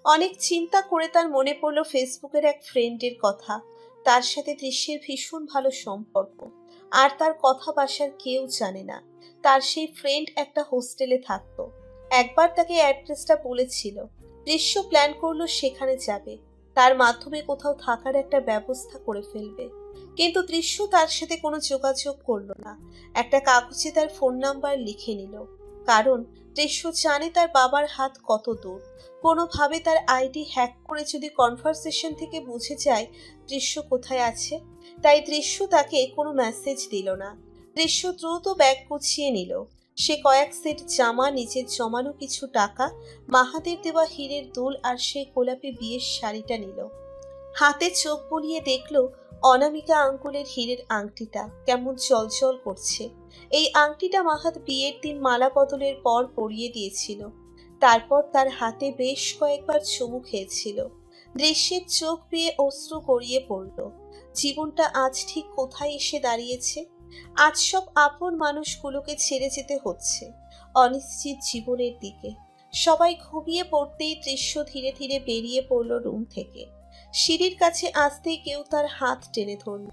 অনেক চিন্তা করে তার মনে পড়ল ফেসবুকের এক ফ্রেন্ডের কথা। তার সাথে দৃশ্যের ভীষণ ভালো সম্পর্ক, আর তার কথা বাসার কেউ জানে না। তার সেই ফ্রেন্ড একটা হোস্টেলে থাকতো। একবার তাকে অ্যাড্রেসটা বলেছিল। দৃশ্য প্ল্যান করলো সেখানে যাবে, তার মাধ্যমে কোথাও থাকার একটা ব্যবস্থা করে ফেলবে। কিন্তু দৃশ্য তার সাথে কোনো যোগাযোগ করলো না। একটা কাগজে তার ফোন নাম্বার লিখে নিল, কারণ দৃশ্য জানে তার বাবার হাত কত দূর। কোনোভাবে তার আইডি হ্যাক করে যদি কনভারসেশন থেকে বুঝে যায় দৃশ্য কোথায় আছে। তাই দৃশ্য তাকে কোনো মেসেজ দিল না। দৃশ্য দ্রুত ব্যাগ গুছিয়ে নিল। সে কয়েক সেট জামা, নিজের জমানো কিছু টাকা, মাহাদের দেওয়া হীরের দুল আর সেই গোলাপি বিয়ের শাড়িটা নিল। হাতে চোখ বুলিয়ে দেখলো অনামিকা আঙ্গুলের হীরের আংটিটা কেমন চলচল করছে। এই আংটিটা মাহাত বিয়ের দিন মালা বদলের পর পরিয়ে দিয়েছিল। তারপর তার হাতে বেশ কয়েকবার চুমু খেয়েছিল। দৃশ্যের চোখ বেয়ে অশ্রু গড়িয়ে পড়ল। জীবনটা আজ ঠিক কোথায় এসে দাঁড়িয়েছে। আজ সব আপন মানুষগুলোকে ছেড়ে যেতে হচ্ছে অনিশ্চিত জীবনের দিকে। সবাই ঘুমিয়ে পড়তেই দৃশ্য ধীরে ধীরে বেরিয়ে পড়ল রুম থেকে। সিঁড়ির কাছে আসতেই কেউ তার হাত টেনে ধরল।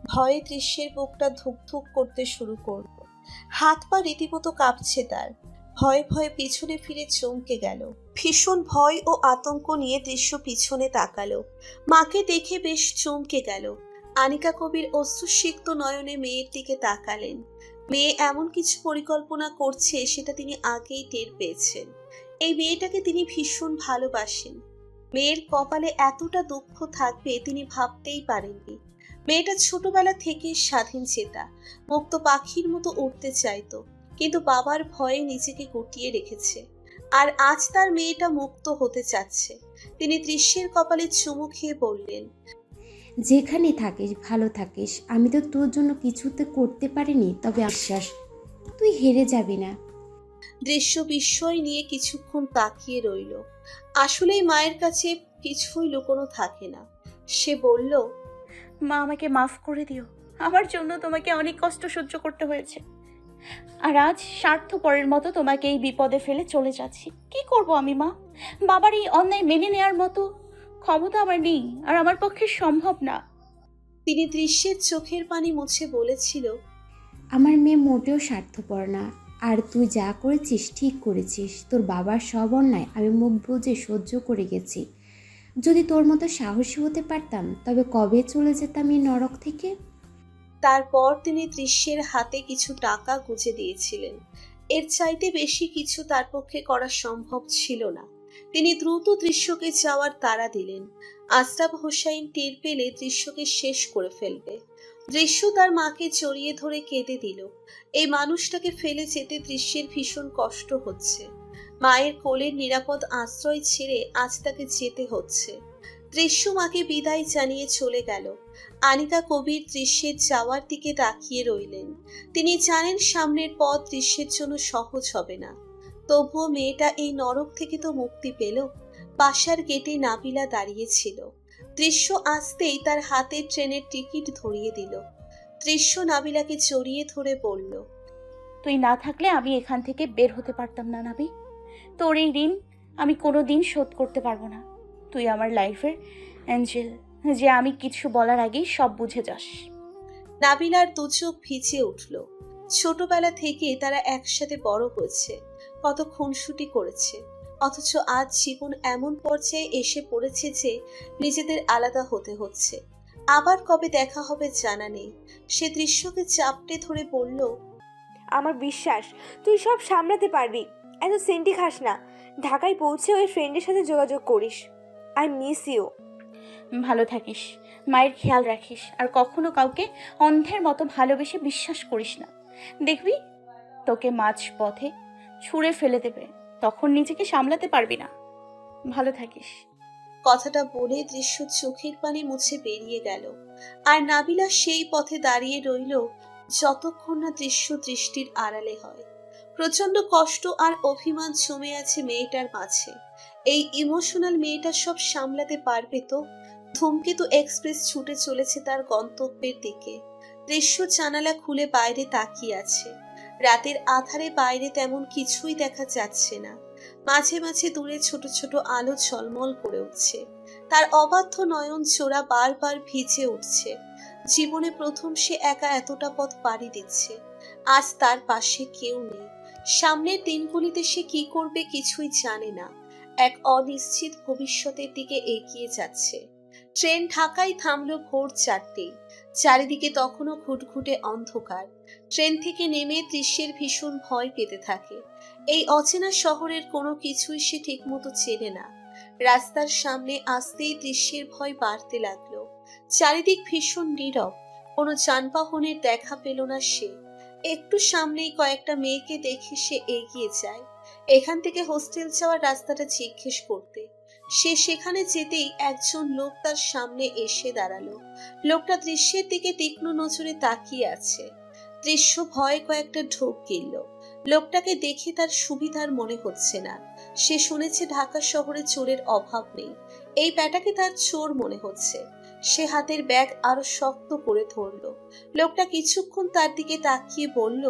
ভয়ে দৃশ্যের বুকটা ধুকধুক করতে শুরু করলো। হাত পা রীতিমতো কাঁপছে তার। ভয়ে ভয়ে পিছনে ফিরে চমকে গেল। ভীষণ ভয় ও আতঙ্ক নিয়ে দৃশ্য পিছনে তাকালো। মাকে দেখে বেশ চমকে গেল। আনিকা কবির অশ্রুসিক্ত নয়নে মেয়ের দিকে তাকালেন। মেয়ে এমন কিছু পরিকল্পনা করছে সেটা তিনি আগেই টের পেয়েছেন। এই মেয়েটাকে তিনি ভীষণ ভালোবাসেন। মেয়ের কপালে এতটা দুঃখ থাকবে তিনি ভাবতেই পারেননি। মেয়েটা ছোটবেলা থেকে স্বাধীন চেতা, মুক্ত পাখির মতো উড়তে চাইতো, কিন্তু বাবার ভয়ে নিজেকে গুটিয়ে রেখেছে। আর আজ তার মেয়েটা মুক্ত হতে চাচ্ছে। তিনি দৃশ্যের কপালে চুমু খেয়ে বললেন, যেখানে থাকিস ভালো থাকিস। আমি তো তোর জন্য কিছুতে করতে পারিনি, তবে আশ্বাস তুই হেরে যাবি না। দৃশ্য বিস্ময় নিয়ে কিছুক্ষণ তাকিয়ে রইল। আসলেই মায়ের কাছে কিছুই লুকোনো থাকে না। সে বলল, মা, আমাকে মাফ করে দিও। আমার জন্য তোমাকে অনেক কষ্ট সহ্য করতে হয়েছে, আর আজ স্বার্থপরের মতো তোমাকে এই বিপদে ফেলে চলে যাচ্ছি। কি করব আমি মা? বাবার এই অন্যায় মেনে নেওয়ার মতো ক্ষমতা আমার নেই, আর আমার পক্ষে সম্ভব না। তিনি দৃশ্যের চোখের পানি মুছে বলেছিল, আমার মেয়ে মোটেও স্বার্থপর না, আর তুই যা করেছিস ঠিক করেছিস। তোর বাবার সব অন্যায় আমি মুখ বুজে সহ্য করে গেছি। যদি তোর মতো সাহসী হতে পারতাম তবে কবে চলে যেতাম এই নরক থেকে। তারপর তিনি দৃশ্যের হাতে কিছু টাকা গুঁজে দিয়েছিলেন। এর চাইতে বেশি কিছু তার পক্ষে করা সম্ভব ছিল না। তিনি দ্রুত দৃশ্যকে যাওয়ার তাড়া দিলেন। আশরাফ হোসাইন টের পেলে দৃশ্যকে শেষ করে ফেলবে। দৃশ্য তার মাকে জড়িয়ে ধরে কেঁদে দিল। এই মানুষটাকে ফেলে যেতে দৃশ্যের ভীষণ কষ্ট হচ্ছে। মায়ের কোলের নিরাপদ আশ্রয় ছেড়ে আজ তাকে যেতে হচ্ছে। দৃশ্য মাকে বিদায় জানিয়ে চলে গেল। আনিকা কবির দৃশ্যের যাওয়ার দিকে তাকিয়ে রইলেন। তিনি জানেন সামনের পথ দৃশ্যের জন্য সহজ হবে না। তবুও মেয়েটা এই নরক থেকে তো মুক্তি পেল। বাসার গেটে নাবিলা দাঁড়িয়েছিল। দৃশ্য আসতেই তার হাতে ট্রেনের টিকিট ধরিয়ে দিল। দৃশ্য নাবিলাকে জড়িয়ে ধরে বলল, তুই না থাকলে আমি এখান থেকে বের হতে পারতাম না নাবি। তোর এই ঋণ আমি কোনো দিন শোধ করতে পারবো না। তুই আমার লাইফের অ্যাঞ্জেল, যে আমি কিছু বলার আগেই সব বুঝে যাস। নাবিলার দু চোখ ভিজে উঠল। ছোটবেলা থেকে তারা একসাথে বড় হয়েছে, কত খুনসুটি করেছে, অথচ আজ জীবন এমন পর্যায়ে এসে পড়েছে যে নিজেদের আলাদা হতে হচ্ছে। আবার কবে দেখা হবে জানা নেই। সে দৃশ্যকে চাপটে ধরে বলল, আমার বিশ্বাস তুই সব সামলাতে পারবি। এত সেন্টি খাস না। ঢাকায় পৌঁছে ওই ফ্রেন্ডের সাথে যোগাযোগ করিস। I miss you. ভালো থাকিস, মায়ের খেয়াল রাখিস, আর কখনো কাউকে অন্ধের মতো ভালোবেসে বিশ্বাস করিস না। দেখবি তোকে মাঝ পথে ছুঁড়ে ফেলে দেবে, তখন নিজেকে সামলাতে পারবি না। ভালো থাকিস। কথাটা বলে দৃশ্য চোখের পানি মুছে বেরিয়ে গেল। আর নাবিলা সেই পথে দাঁড়িয়ে রইল যতক্ষণ না দৃশ্য দৃষ্টির আড়ালে হয়। প্রচন্ড কষ্ট আর অভিমান জমে আছে মেয়েটার মাঝে। এই ইমোশনাল মেয়েটা সব সামলাতে পারবে তো? ধূমকেতু এক্সপ্রেস ছুটে চলেছে তার গন্তব্যের দিকে। দৃশ্য জানালা খুলে বাইরে তাকিয়ে আছে। রাতের আধারে বাইরে তেমন কিছুই দেখা যাচ্ছে না। মাঝে মাঝে দূরে ছোট ছোট আলো ঝলমল করে উঠছে। তার অবাধ্য নয়ন চোরা বারবার ভিজে উঠছে। জীবনে প্রথম সে একা এতটা পথ পাড়ি দিচ্ছে। আজ তার পাশে কেউ নেই। সামনের দিনগুলিতে সে কি করবে কিছুই জানে না। এক অনিশ্চিত ভবিষ্যতের দিকে এগিয়ে যাচ্ছে। ট্রেন ঢাকায় থামলো ভোর 4টেই। চারিদিকে তখনও ঘুটঘুটে অন্ধকার। ট্রেন থেকে নেমে দৃশ্যের ভীষণ ভয় পেতে থাকে। এই অচেনা শহরের কোনো কিছুই সে ঠিকমতো চেনে না। রাস্তার সামনে আসতেই দৃশ্যের ভয় বাড়তে লাগলো। চারিদিক ভীষণ নীরব, কোনো যানবাহনের দেখা পেল না সে। একটু সামনেই কয়েকটা মেয়েকে দেখে সে এগিয়ে যায়, এখান থেকে হোস্টেল যাওয়ার রাস্তাটা জিজ্ঞেস করতে। সে সেখানে যেতেই একজন লোক তার সামনে এসে দাঁড়ালো। লোকটা দৃশ্যের দিকে তীক্ষ্ণ নজরে তাকিয়ে আছে। দৃশ্য ভয়ে কয়েকটা ঢোক গিলল। লোকটাকে দেখে তার সুবিধার মনে হচ্ছে না। সে শুনেছে ঢাকা শহরে চোরের অভাব নেই। এই ব্যাটাকে তার চোর মনে হচ্ছে। সে হাতের ব্যাগ আরো শক্ত করে ধরলো। লোকটা কিছুক্ষণ তার দিকে তাকিয়ে বলল,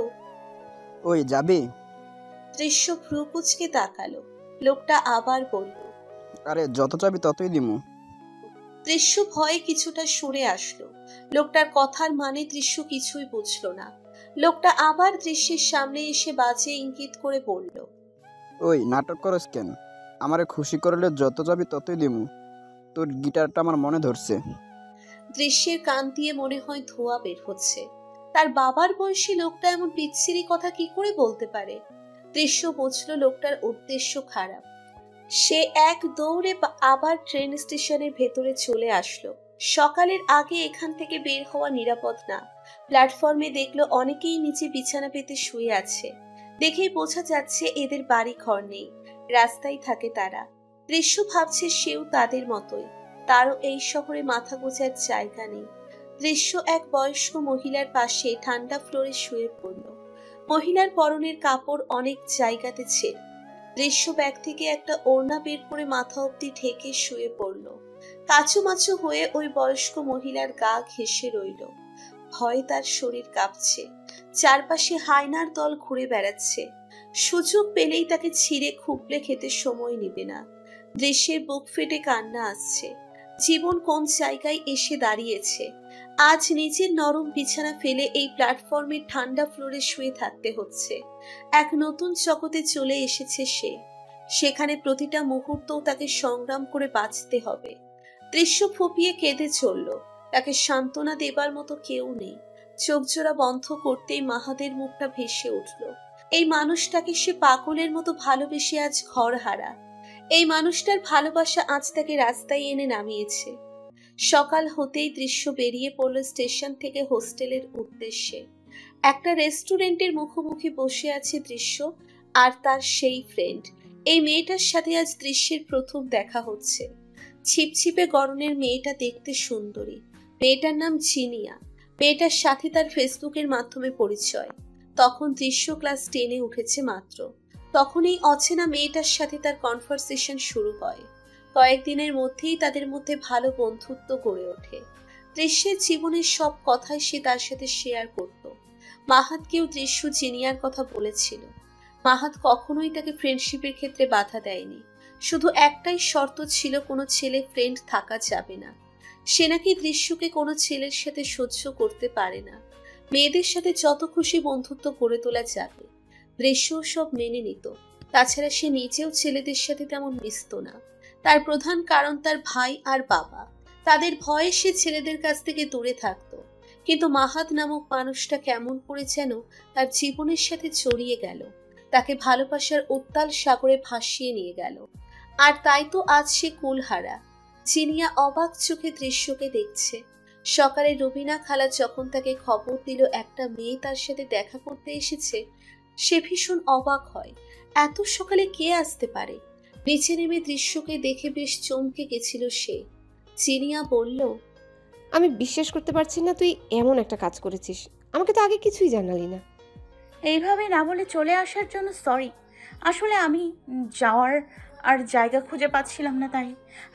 ওই যাবি? দৃশ্য ভ্রু কুঁচকে তাকালো। লোকটা আবার বলল, আরে যত চাবি ততই দিমু। দৃশ্য ভয়ে কিছুটা সরে আসলো। লোকটার কথার মানে দৃশ্য কিছুই বুঝলো না। লোকটা আবার দৃশ্যের সামনে এসে বাজে ইঙ্গিত করে বলল, ওই নাটক করস কেন? আমারে খুশি করলে যত চাবি ততই দিমু। তোর গিটারটা আমার মনে ধরছে। দৃশ্যের কান দিয়ে মনে হয় ধোঁয়া বের হচ্ছে। তার বাবার বয়সী লোকটা এমন বিচ্ছিরি কথা কি করে বলতে পারে? দৃশ্য বুঝলো লোকটার উদ্দেশ্য খারাপ। সে এক দৌড়ে আবার ট্রেন স্টেশনের ভেতরে চলে আসলো। সকালের আগে এখান থেকে বের হওয়া নিরাপদ না। প্ল্যাটফর্মে দেখলো অনেকেই নিচে বিছানা পেতে শুয়ে আছে। দেখেই বোঝা যাচ্ছে এদের বাড়ি ঘর নেই, রাস্তায় থাকে তারা। দৃশ্য ভাবছে সেও তাদের মতোই, তারও এই শহরে মাথা গোঁজার জায়গা নেই। দৃশ্য এক বয়স্ক মহিলার পাশে ঠান্ডা ফ্লোরে শুয়ে পড়ল। মহিলার পরনের কাপড় অনেক জায়গাতে ছেড়ে। দৃশ্য ব্যাগ থেকে একটা ওড়না বের করে মাথা অব্দি ঢেকে শুয়ে পড়ল। কাচুমাচু হয়ে ওই বয়স্ক মহিলার গা ঘেঁষে রইল। ভয়ে তার শরীর কাঁপছে। চারপাশে হায়নার দল ঘুরে বেড়াচ্ছে। সুযোগ পেলেই তাকে ছিঁড়ে খুবলে খেতে সময় নিবে না। দৃশ্যের বুক ফেটে কান্না আসছে। জীবন কোন জায়গায় এসে দাঁড়িয়েছে। আজ নিজের নরম বিছানা ফেলে এই প্ল্যাটফর্মের ঠান্ডা ফ্লোরে শুয়ে থাকতে হচ্ছে। এক নতুন জগতে চলে এসেছে সে। সেখানে প্রতিটা মুহূর্তও তাকে সংগ্রাম করে বাঁচতে হবে। দৃশ্য ফুপিয়ে কেঁদে চলল। তাকে সান্ত্বনা দেবার মতো কেউ নেই। চোখ জোড়া বন্ধ করতেই মাহাদের মুখটা ভেসে উঠল। এই মানুষটাকে সে পাগলের মতো ভালোবেসে আজ ঘর হারা। এই মানুষটার ভালোবাসা আজ তাকে রাস্তায় এনে নামিয়েছে। সকাল হতেই দৃশ্য বেরিয়ে পড়ল স্টেশন থেকে হোস্টেলের উদ্দেশ্যে। একটা রেস্টুরেন্টের মুখোমুখি বসে আছে দৃশ্য আর তার সেই ফ্রেন্ড। এই মেয়েটার সাথে আজ দৃশ্যের প্রথম দেখা হচ্ছে। ছিপছিপে গরনের মেয়েটা দেখতে সুন্দরী। মেয়েটার নাম জিনিয়া। মেয়েটার সাথে তার ফেসবুকের মাধ্যমে পরিচয়। তখন দৃশ্য ক্লাস 10-এ উঠেছে মাত্র। তখন এই অচেনা মেয়েটার সাথে তার কনভারসেশন শুরু হয়। কয়েকদিনের মধ্যেই তাদের মধ্যে ভালো বন্ধুত্ব গড়ে ওঠে। দৃশ্যের জীবনের সব কথাই সে তার সাথে শেয়ার করত। মাহাতকেও দৃশ্য জিনিয়ার কথা বলেছিল। মাহাত কখনোই তাকে ফ্রেন্ডশিপের ক্ষেত্রে বাধা দেয়নি। শুধু একটাই শর্ত ছিল, কোনো ছেলে ফ্রেন্ড থাকা যাবে না। সে নাকি দৃশ্যকে কোনো ছেলের সাথে সহ্য করতে পারে না। মেয়েদের সাথে যত খুশি বন্ধুত্ব গড়ে তোলা যাবে। দৃশ্যও সব মেনে নিত। তাছাড়া সে নিজেও ছেলেদের সাথে তেমন মিশত না। তার প্রধান কারণ তার ভাই আর বাবা। তাদের ভয়ে সে ছেলেদের কাছ থেকে দূরে থাকত। কিন্তু মাহাত নামক মানুষটা কেমন করে যেন তার জীবনের সাথে জড়িয়ে গেল। তাকে ভালোবাসার উত্তাল সাগরে ভাসিয়ে নিয়ে গেল। আর তাই তো আজ সে কুলহারা। জিনিয়া অবাক চোখে দৃশ্যকে দেখছে। সকালে রবিনা খালা যখন তাকে খবর দিল একটা মেয়ে তার সাথে দেখা করতে এসেছে, সে ভীষণ অবাক হয়। এত সকালে কে আসতে পারে? নিচে নেমে দৃশ্যকে দেখে বেশ চমকে গেছিল সে। জিনিয়া বলল, আমি বিশ্বাস করতে পারছি না তুই এমন একটা কাজ করেছিস। আমাকে তো আগে কিছুই জানালি না। এইভাবে না বলে চলে আসার জন্য সরি। আসলে আমি যাওয়ার আর জায়গা খুঁজে পাচ্ছিলাম না, তাই।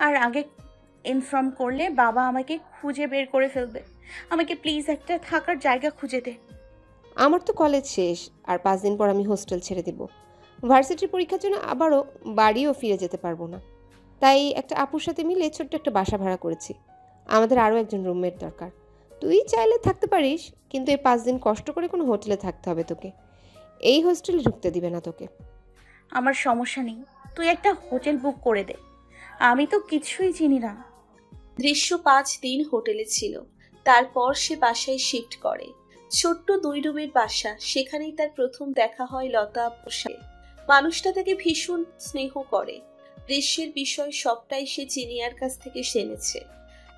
আর আগে ইনফর্ম করলে বাবা আমাকে খুঁজে বের করে ফেলবে। আমাকে প্লিজ একটা থাকার জায়গা খুঁজে দে। আমার তো কলেজ শেষ, আর 5 দিন পর আমি হোস্টেল ছেড়ে দেব। ভার্সিটির পরীক্ষার জন্য আবারও বাড়িও ফিরে যেতে পারবো না। তাই একটা আপুর সাথে মিলে ছোট্ট একটা বাসা ভাড়া করেছি। আমাদের আরও একজন রুমমেট দরকার। তুই চাইলে থাকতে পারিস, কিন্তু এই 5 দিন কষ্ট করে কোনো হোটেলে থাকতে হবে তোকে। এই হোস্টেলে ঢুকতে দিবে না তোকে। আমার সমস্যা নেই, তুই একটা হোটেল বুক করে দে, আমি তো কিছুই চিনি না। দৃশ্য 5 দিন হোটেলে ছিল। তারপর সে বাসায় শিফট করে। ছোট্ট 2 রুমের বাসা। সেখানেই তার প্রথম দেখা হয় লতা আপুর সাথে। মানুষটা তাকে ভীষণ স্নেহ করে। দৃশ্যের বিষয় সবটাই সে চিনিয়ার কাছ থেকে শুনেছে।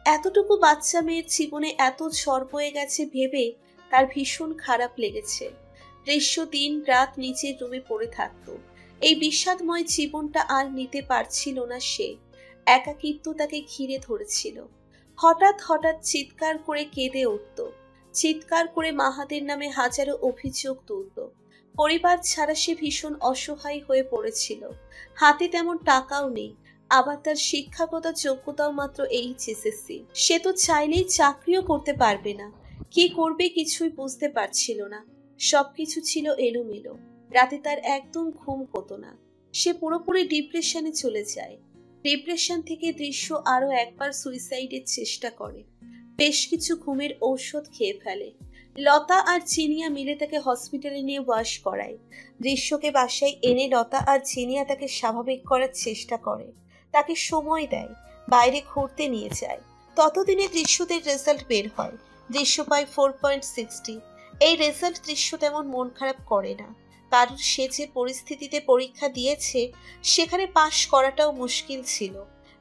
এতটুকু বাচ্চা মেয়ের জীবনে এত ঝড় বয়ে গেছে ভেবে তার ভীষণ খারাপ লেগেছে। দৃশ্য দিন রাত নিচের রুমে পড়ে থাকত। এই বিষাদময় জীবনটা আর নিতে পারছিল না সে। একাকিত্ব তাকে ঘিরে ধরেছিল। হঠাৎ হঠাৎ চিৎকার করে কেঁদে উঠত। চিৎকার করে মাহাদের নামে হাজারো অভিযোগ তুলত। পরিবার ছাড়া সে ভীষণ অসহায় হয়ে পড়েছিল। হাতে তেমন টাকাও নেই। আবার তার শিক্ষাগত যোগ্যতাও মাত্র এইচএসসি। সে তো চাইলেই চাকরিও করতে পারবে না। কি করবে কিছুই বুঝতে পারছিল না। সবকিছু ছিল এলোমেলো। রাতে তার একদম ঘুম হতো না। সে পুরোপুরি ডিপ্রেশনে চলে যায়। ডিপ্রেশন থেকে দৃশ্য আরো একবার সুইসাইডের চেষ্টা করে। বেশ কিছু ঘুমের ঔষধ খেয়ে ফেলে। লতা আর চিনিয়া মিলে তাকে হসপিটালে নিয়ে ওয়াশ করায়। দৃশ্যকে বাসায় এনে লতা আর চিনিয়া তাকে স্বাভাবিক করার চেষ্টা করে। তাকে সময় দেয়, বাইরে ঘুরতে নিয়ে যায়। ততদিনে দৃশ্যদের রেজাল্ট বের হয়। দৃশ্য পায় 4.60। এই রেজাল্ট দৃশ্য তেমন মন খারাপ করে না, কারণ সে যে পরিস্থিতিতে পরীক্ষা দিয়েছে সেখানে পাশ করাটাও মুশকিল ছিল।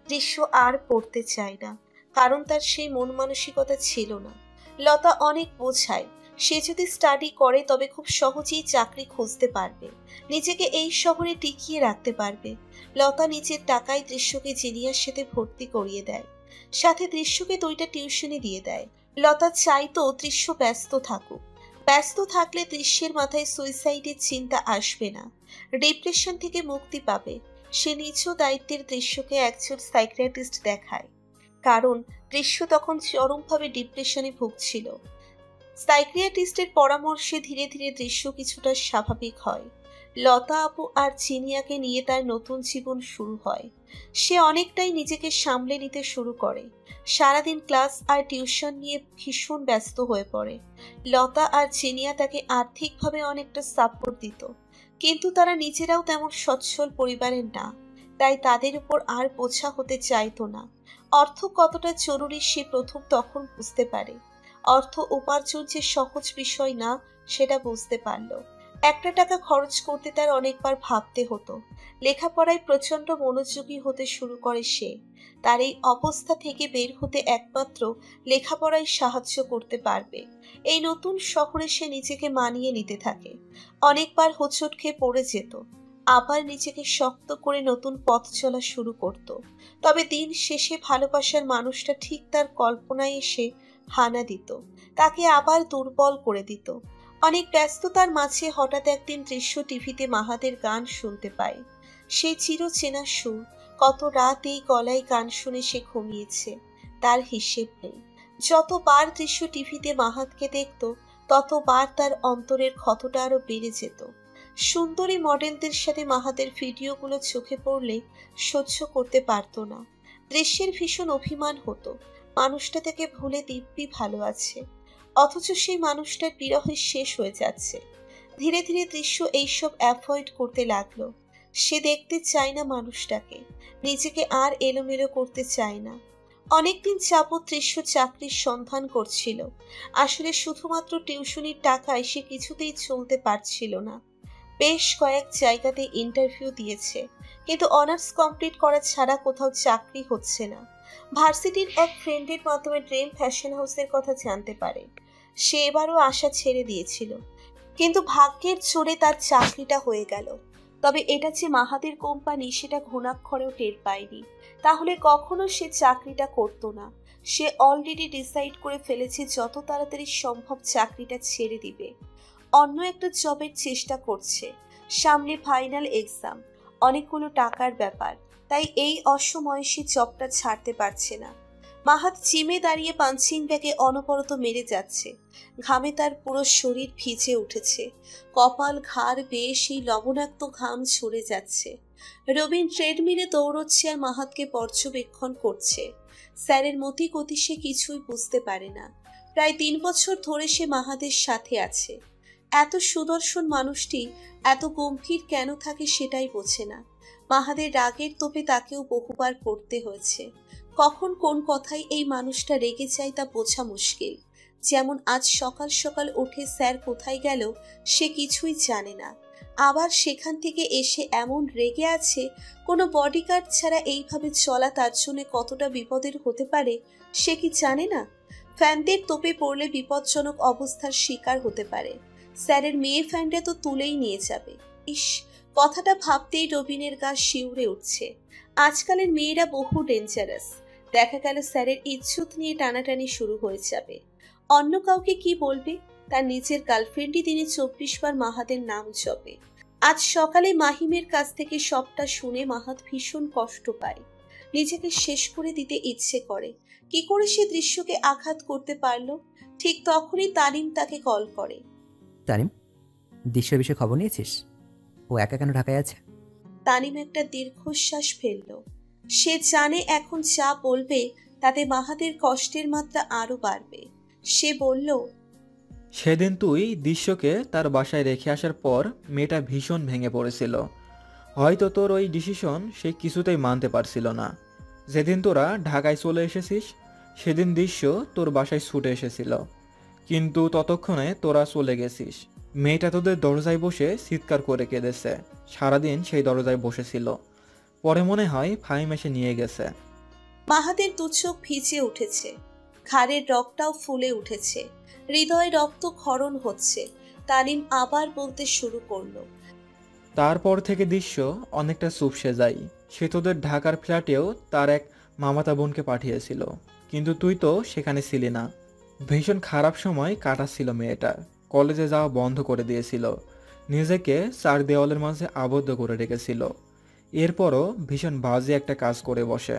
দৃশ্য আর পড়তে চায় না, কারণ তার সেই মন মানসিকতা ছিল না। লতা অনেক বোঝায় সে যদি স্টাডি করে তবে খুব সহজেই চাকরি খুঁজতে পারবে, নিজেকে এই শহরে টিকিয়ে রাখতে পারবে। লতা নিজের টাকায় দৃশ্যকে জিনিয়ার সাথে ভর্তি করিয়ে দেয়, সাথে দৃশ্যকে 2টা টিউশনি দিয়ে দেয়। লতা চাইতো দৃশ্য ব্যস্ত থাকুক। ব্যস্ত থাকলে দৃশ্যের মাথায় সুইসাইডের চিন্তা আসবে না, ডিপ্রেশন থেকে মুক্তি পাবে। সে নিজ দায়িত্বের দৃশ্যকে একজন সাইকিয়াট্রিস্ট দেখায়, কারণ দৃশ্য তখন চরমভাবে ডিপ্রেশনে ভুগছিল। সাইকিয়াট্রিস্টের পরামর্শে ধীরে ধীরে দৃশ্য কিছুটা স্বাভাবিক হয়। লতা আপু আর চিনিয়াকে নিয়ে তার নতুন জীবন শুরু হয়। সে অনেকটাই নিজেকে সামলে নিতে শুরু করে। সারাদিন ক্লাস আর টিউশন নিয়ে ভীষণ ব্যস্ত হয়ে পড়ে। লতা আর চিনিয়া তাকে আর্থিকভাবে অনেকটা সাপোর্ট দিত, কিন্তু তারা নিজেরাও তেমন সচ্ছল পরিবারের না, তাই তাদের উপর আর বোঝা হতে চাইতো না। অর্থ কতটা জরুরি সে প্রথম তখন বুঝতে পারে। অর্থ উপার্জন যে সহজ বিষয় না সেটা বুঝতে পারল। একটা টাকা খরচ করতে তার অনেকবার ভাবতে হতো। লেখাপড়ায় প্রচন্ড মনোযোগী হতে শুরু করে সে। তার এই অবস্থা থেকে বের হতে একমাত্র লেখাপড়ায় সাহায্য করতে পারবে। এই নতুন শহরে সে নিজেকে মানিয়ে নিতে থাকে। অনেকবার হোঁচট খেয়ে পড়ে যেত, আবার নিজেকে শক্ত করে নতুন পথ চলা শুরু করত। তবে দিন শেষে ভালোবাসার মানুষটা ঠিক তার কল্পনায় এসে হানা দিত, তাকে আবার দুর্বল করে দিত। অনেক ব্যস্ততার মাঝে হঠাৎ একদিন দৃশ্য টিভিতে মাহাদের গান শুনতে পায়। সেই চিরচেনা সুর। কত রাত এই গলায় গান শুনে সে ঘুমিয়েছে তার হিসেব নেই। যতবার দৃশ্য টিভিতে মাহাতকে দেখত ততবার তার অন্তরের ক্ষতটা আরো বেড়ে যেত। সুন্দরী মডেলদের সাথে মাহাদের ভিডিওগুলো চোখে পড়লে সহ্য করতে পারত না। দৃশ্যের ভীষণ অভিমান হতো, মানুষটা তাকে ভুলে দিব্যি ভালো আছে, অথচ সেই মানুষটার বিরহে শেষ হয়ে যাচ্ছে। ধীরে ধীরে দৃশ্য এইসব অ্যাভয়েড করতে লাগলো। সে দেখতে চায় না মানুষটাকে, নিজেকে আর এলোমেলো করতে চায় না। অনেকদিন যাবৎ দৃশ্য চাকরির সন্ধান করছিল। আসলে শুধুমাত্র টিউশনির টাকায় সে কিছুতেই চলতে পারছিল না। বেশ কয়েক জায়গাতে ইন্টারভিউ দিয়েছে, কিন্তু অনার্স কমপ্লিট করা ছাড়া কোথাও চাকরি হচ্ছে না। ভার্সিটির এক ফ্রেন্ডের মাধ্যমে ড্রিম ফ্যাশন হাউসের কথা জানতে পারে। সে এবারও আশা ছেড়ে দিয়েছিল, কিন্তু ভাগ্যের জোরে তার চাকরিটা হয়ে গেল। তবে এটা যে মাহাদের কোম্পানি সেটা ঘুণাক্ষরেও টের পায়নি, তাহলে কখনো সে চাকরিটা করতো না। সে অলরেডি ডিসাইড করে ফেলেছে যত তাড়াতাড়ি সম্ভব চাকরিটা ছেড়ে দিবে, অন্য একটা জবের চেষ্টা করছে। সামনে ফাইনাল এক্সাম, অনেকগুলো টাকার ব্যাপার, তাই এই অসময়ে সে জবটা ছাড়তে পারছে না। মাহাত জিমে দাঁড়িয়ে পাঞ্চিং ব্যাগে অনবরত মেরে যাচ্ছে। ঘামে তার পুরো শরীর ভিজে উঠেছে। কপাল ঘাড় বেয়ে সেই লবণাক্ত ঘাম ঝরে যাচ্ছে। রবিন ট্রেডমিলে দৌড়চ্ছে আর মাহাতকে পর্যবেক্ষণ করছে। স্যারের মতি গতি সে কিছুই বুঝতে পারে না। প্রায় 3 বছর ধরে সে মাহাদের সাথে আছে। এত সুদর্শন মানুষটি এত গম্ভীর কেন থাকে সেটাই বোঝে না। মাহাদের রাগের তোপে তাকেও বহুবার পড়তে হয়েছে। কখন কোন কথায় এই মানুষটা রেগে যায় তা বোঝা মুশকিল। যেমন আজ সকাল সকাল উঠে স্যার কোথায় গেল সে কিছুই জানে না। আবার সেখান থেকে এসে এমন রেগে আছে, কোনো বডিগার্ড ছাড়া এইভাবে চলা তার জন্য কতটা বিপদের হতে পারে সে কি জানে না? ফ্যানদের তোপে পড়লে বিপজ্জনক অবস্থার শিকার হতে পারে। স্যারের মেয়ে ফ্যানটা তো তুলেই নিয়ে যাবে। ইস, কথাটা ভাবতেই রবিনের গা শিউরে উঠছে। আজকালের মেয়েরা বহু ডেঞ্জারাস। দেখা গেল স্যারের ইজ্জত নিয়ে টানাটানি শুরু হয়ে যাবে। অন্য কাউকে কি বলবে? তার নিজের গার্লফ্রেন্ডই দিনে 24 বার মাহাদের নাম জপে। আজ সকালে মাহিমের কাছ থেকে সবটা শুনে মাহাত ভীষণ কষ্ট পায়। নিজেকে শেষ করে দিতে ইচ্ছে করে। কি করে সে দৃশ্যকে আঘাত করতে পারলো? ঠিক তখনই তানিম তাকে কল করে। তানিম, দৃশ্যের বিষয়ে খবর নিয়েছিস? ও একা কেন ঢাকায় আছে? তানিম একটা দীর্ঘশ্বাস ফেলল। সে জানে এখন যা বলবে তাতে মাহাদের কষ্টের মাত্রা আরো বাড়বে। সে বলল, সেদিন তুই দৃশ্যকে তার বাসায় রেখে আসার পর মেয়েটা ভীষণ ভেঙে পড়েছিল। হয়তো তোর ওই ডিসিশন সে কিছুতেই মানতে পারছিল না। যেদিন তোরা ঢাকায় চলে এসেছিস সেদিন দৃশ্য তোর বাসায় ছুটে এসেছিল, কিন্তু ততক্ষণে তোরা চলে গেছিস। মেয়েটা তোদের দরজায় বসে চিৎকার করে কেঁদেছে। সারাদিন সেই দরজায় বসেছিল। পরে মনে হয় ফাইম এসে নিয়ে গেছে। মাহাদের দু চোখ ভিজে উঠেছে, ঘাড়ের রক্তটাও ফুলে উঠেছে, হৃদয়ে রক্ত ক্ষরণ হচ্ছে। তানিম আবার বলতে শুরু করলো, তারপর থেকে দৃশ্য অনেকটা চুপসে যায়। সে তোদের ঢাকার ফ্ল্যাটেও তার এক মামাতা বোনকে পাঠিয়েছিল, কিন্তু তুই তো সেখানে ছিলি না। ভীষণ খারাপ সময় কাটাচ্ছিল মেয়েটা। কলেজে যাওয়া বন্ধ করে দিয়েছিল, নিজেকে 4 দেওয়ালের মাঝে আবদ্ধ করে রেখেছিল। এরপরও ভীষণ বাজে একটা কাজ করে বসে।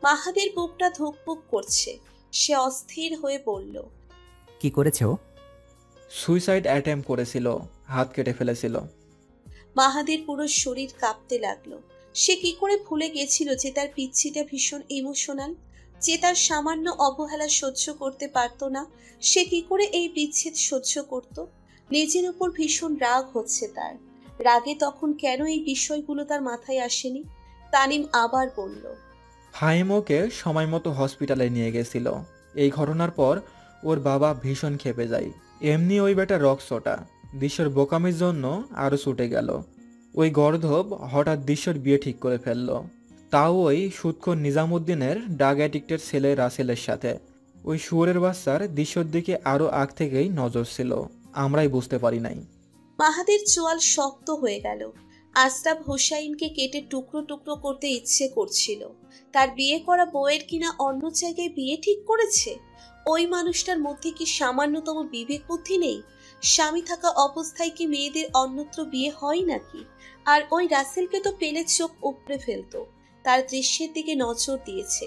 মাহাদের বুকটা ধুকপুক করছে। সে অস্থির হয়ে বলল, কি করেছে ও? সুইসাইড অ্যাটেম্প করেছিল, হাত কেটে ফেলেছিল। মাহাদের পুরো শরীর কাঁপতে লাগলো। সে কি করে ভুলে গেছিল যে তার পিচ্ছিটা ভীষণ ইমোশনাল, যে তার সামান্য অবহেলা সহ্য করতে পারত না। সে কি করে এই বিচ্ছেদ সহ্য করত? নিজের উপর ভীষণ রাগ হচ্ছে তার। রাগে তখন কেন এই বিষয়গুলো তার মাথায় আসেনি? তানিম আবার বলল, ফাহিম ওকে সময় মতো হসপিটালে নিয়ে গেছিল। এই ঘটনার পর ওর বাবা ভীষণ ক্ষেপে যায়। এমনি ওই বেটা রক্সটা দৃশ্যর বোকামির জন্য আরও ছুটে গেল। ওই গর্ধব হঠাৎ দৃশ্যর বিয়ে ঠিক করে ফেলল, তাও ওই সুৎখোর নিজামুদ্দিনের ড্রাগ অ্যাডিক্টের ছেলে রাসেলের সাথে। ওই শুয়োরের বাচ্চার দৃশ্যর দিকে আরও আগ থেকেই নজর ছিল, আমরাই বুঝতে পারি নাই। মাহাদের চোয়াল শক্ত হয়ে গেল। আশরাফ হোসাইনকে কেটে টুকরো টুকরো করতে ইচ্ছে করছিল। তার বিয়ে করা বউয়ের কিনা অন্য জায়গায় বিয়ে ঠিক করেছে। ওই মানুষটার মধ্যে কি সামান্যতম বিবেক বুদ্ধি নেই? স্বামী থাকা অবস্থায় কি মেয়েদের অন্যত্র বিয়ে হয় নাকি? আর ওই রাসেলকে তো পেলে চোখ উপড়ে ফেলতো। তার দৃশ্যের দিকে নজর দিয়েছে।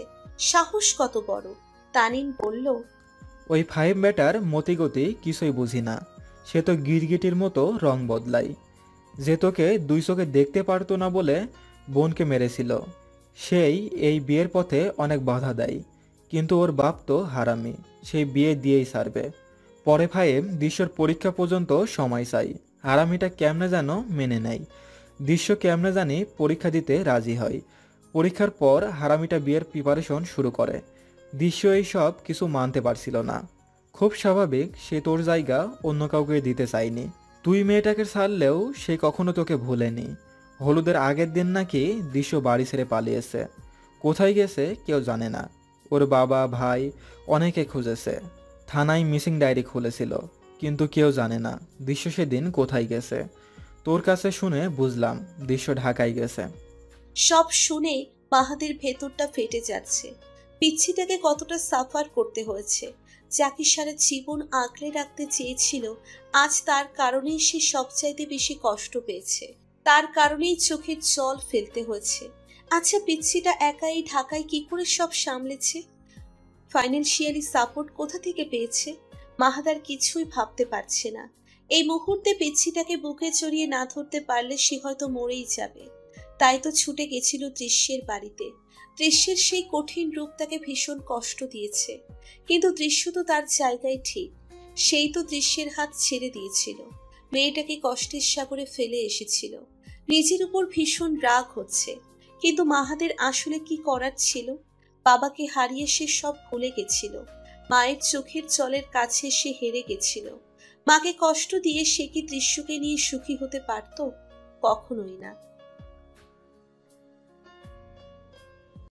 সাহস কত বড়! তানিম বলল, ওই ফাহিম বেটার মতিগতি কিছুই বুঝি না। সে তো গিরগিটির মতো রং বদলায়। যে তোকে 2 চোখে দেখতে পারতো না বলে বোনকে মেরেছিল, সেই এই বিয়ের পথে অনেক বাধা দেয়। কিন্তু ওর বাপ তো হারামি, সেই বিয়ে দিয়েই ছাড়বে। পরে ফাহিম দৃশ্যর পরীক্ষা পর্যন্ত সময় চাই। হারামিটা কেমনে যেন মেনে নেয়। দৃশ্য কেমনে জানি পরীক্ষা দিতে রাজি হয়। পরীক্ষার পর হারামিটা বিয়ের প্রিপারেশন শুরু করে। দৃশ্য এই সব কিছু মানতে পারছিল না। খুব স্বাভাবিক, সে তোর জায়গা অন্য কাউকে দিতে চায়নি। তুই মেয়েটাকে ছাড়লেও সে কখনো তোকে ভুলেনি। হলুদের আগের দিন নাকি দৃশ্য বাড়ি ছেড়ে পালিয়েছে। কোথায় গেছে কেউ জানে না। ওর বাবা ভাই অনেকে খুঁজেছে, থানায় মিসিং ডায়েরি খুলেছিল, কিন্তু কেউ জানে না দৃশ্য সেদিন কোথায় গেছে। তোর কাছে শুনে বুঝলাম দৃশ্য ঢাকায় গেছে। সব শুনে মাহাদের ভেতরটা ফেটে যাচ্ছে। পিচ্ছিটাকে কতটা সাফার করতে হয়েছে। যাকে সারা জীবন আগলে রাখতে চেয়েছিল, আজ তার কারণেই সে সবচাইতে বেশি কষ্ট পেয়েছে। তার কারণেই চোখের জল ফেলতে হয়েছে। আচ্ছা, পিচ্ছিটা একাই ঢাকায় কি করে সব সামলেছে? ফাইন্যান্সিয়ালি সাপোর্ট কোথা থেকে পেয়েছে? মাহাদার কিছুই ভাবতে পারছে না। এই মুহূর্তে পিচ্ছিটাকে বুকে চড়িয়ে না ধরতে পারলে সে হয়তো মরেই যাবে। তাই তো ছুটে গেছিল দৃশ্যের বাড়িতে। দৃশ্যের সেই কঠিন রূপ তাকে ভীষণ কষ্ট দিয়েছে, কিন্তু দৃশ্য তো তার জায়গায় ঠিক। সেই তো দৃশ্যের হাত ছেড়ে দিয়েছিল, মেয়েটাকে কষ্টের সাগরে ফেলে এসেছিল। নিজের উপর ভীষণ রাগ হচ্ছে, কিন্তু মাহাদের আসলে কি করার ছিল? বাবাকে হারিয়ে সে সব ভুলে গেছিল। মায়ের চোখের জলের কাছে সে হেরে গেছিল। মাকে কষ্ট দিয়ে সে কি দৃশ্যকে নিয়ে সুখী হতে পারত? কখনোই না।